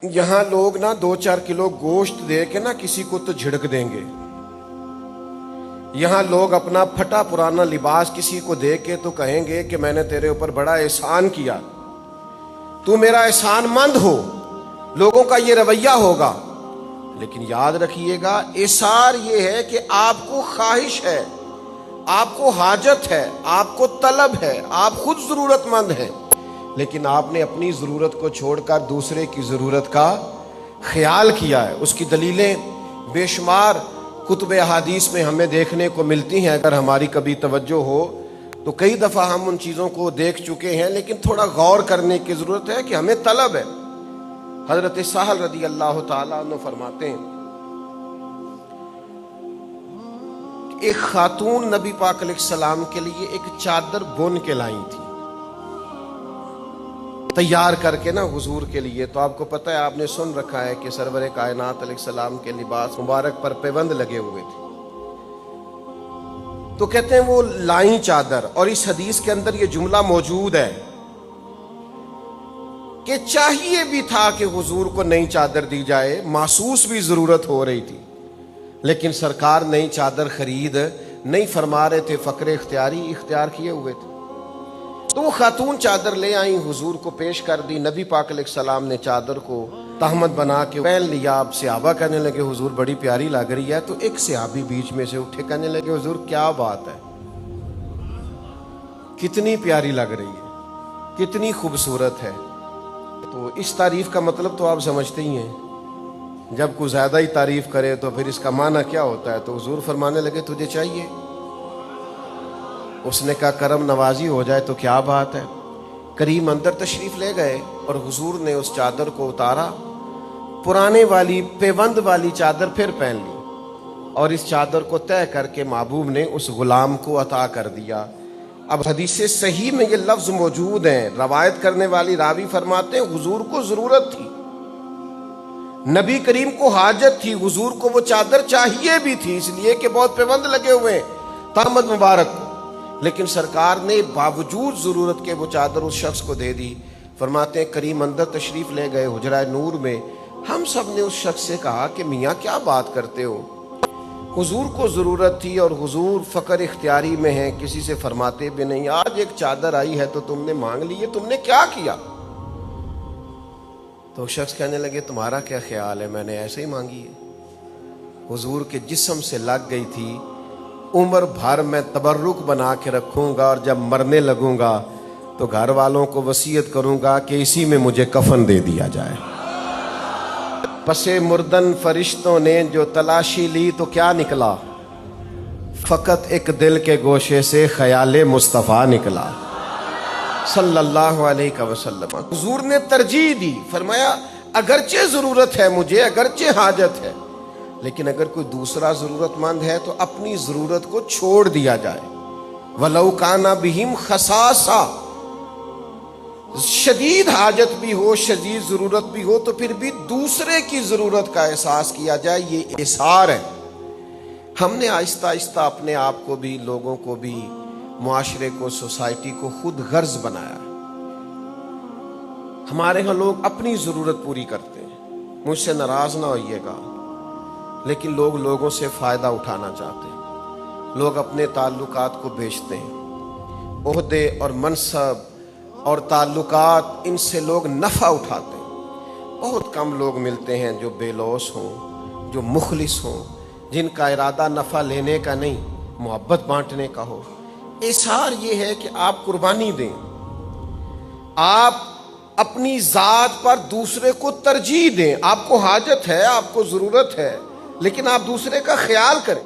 یہاں لوگ نا 2-4 کلو گوشت دے کے نا کسی کو تو جھڑک دیں گے. یہاں لوگ اپنا پھٹا پرانا لباس کسی کو دے کے تو کہیں گے کہ میں نے تیرے اوپر بڑا احسان کیا, تو میرا احسان مند ہو. لوگوں کا یہ رویہ ہوگا. لیکن یاد رکھیے گا, احسار یہ ہے کہ آپ کو خواہش ہے, آپ کو حاجت ہے, آپ کو طلب ہے, آپ خود ضرورت مند ہیں, لیکن آپ نے اپنی ضرورت کو چھوڑ کر دوسرے کی ضرورت کا خیال کیا ہے. اس کی دلیلیں بے شمار کتب احادیث میں ہمیں دیکھنے کو ملتی ہیں. اگر ہماری کبھی توجہ ہو تو کئی دفعہ ہم ان چیزوں کو دیکھ چکے ہیں, لیکن تھوڑا غور کرنے کی ضرورت ہے کہ ہمیں طلب ہے. حضرت سہل رضی اللہ تعالیٰ عنہ فرماتے ہیں, ایک خاتون نبی پاک علیہ السلام کے لیے ایک چادر بن کے لائی تھی, تیار کر کے نا حضور کے لیے. تو آپ کو پتہ ہے, آپ نے سن رکھا ہے کہ سرور کائنات علیہ السلام کے لباس مبارک پر پیوند لگے ہوئے تھے. تو کہتے ہیں وہ لائیں چادر, اور اس حدیث کے اندر یہ جملہ موجود ہے کہ چاہیے بھی تھا کہ حضور کو نئی چادر دی جائے, محسوس بھی ضرورت ہو رہی تھی, لیکن سرکار نئی چادر خرید نہیں فرما رہے تھے, فقر اختیاری اختیار کیے ہوئے تھے. تو وہ خاتون چادر لے آئیں, حضور کو پیش کر دی. نبی پاک علیہ السلام نے چادر کو تہمت بنا کے پہن لیا. اب صحابہ کہنے لگے حضور بڑی پیاری لگ رہی ہے. تو ایک صحابی بیچ میں سے اٹھے, کہنے لگے حضور کیا بات ہے, کتنی پیاری لگ رہی ہے, کتنی خوبصورت ہے. تو اس تعریف کا مطلب تو آپ سمجھتے ہی ہیں, جب کوئی زیادہ ہی تعریف کرے تو پھر اس کا معنی کیا ہوتا ہے. تو حضور فرمانے لگے تجھے چاہیے؟ اس نے کہا کرم نوازی ہو جائے تو کیا بات ہے. کریم اندر تشریف لے گئے اور حضور نے اس چادر کو اتارا, پرانے والی پیوند والی چادر پھر پہن لی, اور اس چادر کو طے کر کے محبوب نے اس غلام کو عطا کر دیا. اب حدیث صحیح میں یہ لفظ موجود ہیں. روایت کرنے والی راوی فرماتے ہیں حضور کو ضرورت تھی, نبی کریم کو حاجت تھی, حضور کو وہ چادر چاہیے بھی تھی, اس لیے کہ بہت پیوند لگے ہوئے ہیں تہمت مبارک کو, لیکن سرکار نے باوجود ضرورت کے وہ چادر اس شخص کو دے دی. فرماتے ہیں کریم اندر تشریف لے گئے حجرہ نور میں. ہم سب نے اس شخص سے کہا کہ میاں کیا بات کرتے ہو, حضور کو ضرورت تھی اور حضور فقر اختیاری میں ہیں, کسی سے فرماتے بھی نہیں, آج ایک چادر آئی ہے تو تم نے مانگ لی ہے, تم نے کیا کیا؟ تو شخص کہنے لگے تمہارا کیا خیال ہے, میں نے ایسے ہی مانگی ہے. حضور کے جسم سے لگ گئی تھی, عمر بھر میں تبرک بنا کے رکھوں گا, اور جب مرنے لگوں گا تو گھر والوں کو وصیت کروں گا کہ اسی میں مجھے کفن دے دیا جائے. پسے مردن فرشتوں نے جو تلاشی لی تو کیا نکلا, فقط ایک دل کے گوشے سے خیال مصطفیٰ نکلا صلی اللہ علیہ وسلم. حضور نے ترجیح دی, فرمایا اگرچہ ضرورت ہے مجھے, اگرچہ حاجت ہے, لیکن اگر کوئی دوسرا ضرورت مند ہے تو اپنی ضرورت کو چھوڑ دیا جائے. وَلَوْ كَانَ بِهِمْ خَصَاصَةٌ, شدید حاجت بھی ہو, شدید ضرورت بھی ہو, تو پھر بھی دوسرے کی ضرورت کا احساس کیا جائے. یہ احسار ہے. ہم نے آہستہ آہستہ اپنے آپ کو بھی, لوگوں کو بھی, معاشرے کو, سوسائٹی کو خود غرض بنایا. ہمارے ہاں لوگ اپنی ضرورت پوری کرتے ہیں, مجھ سے ناراض نہ ہوئیے گا, لیکن لوگ لوگوں سے فائدہ اٹھانا چاہتے ہیں. لوگ اپنے تعلقات کو بیچتے ہیں, عہدے اور منصب اور تعلقات, ان سے لوگ نفع اٹھاتے ہیں. بہت کم لوگ ملتے ہیں جو بے لوث ہوں, جو مخلص ہوں, جن کا ارادہ نفع لینے کا نہیں, محبت بانٹنے کا ہو. احسار یہ ہے کہ آپ قربانی دیں, آپ اپنی ذات پر دوسرے کو ترجیح دیں. آپ کو حاجت ہے, آپ کو ضرورت ہے, لیکن آپ دوسرے کا خیال کریں.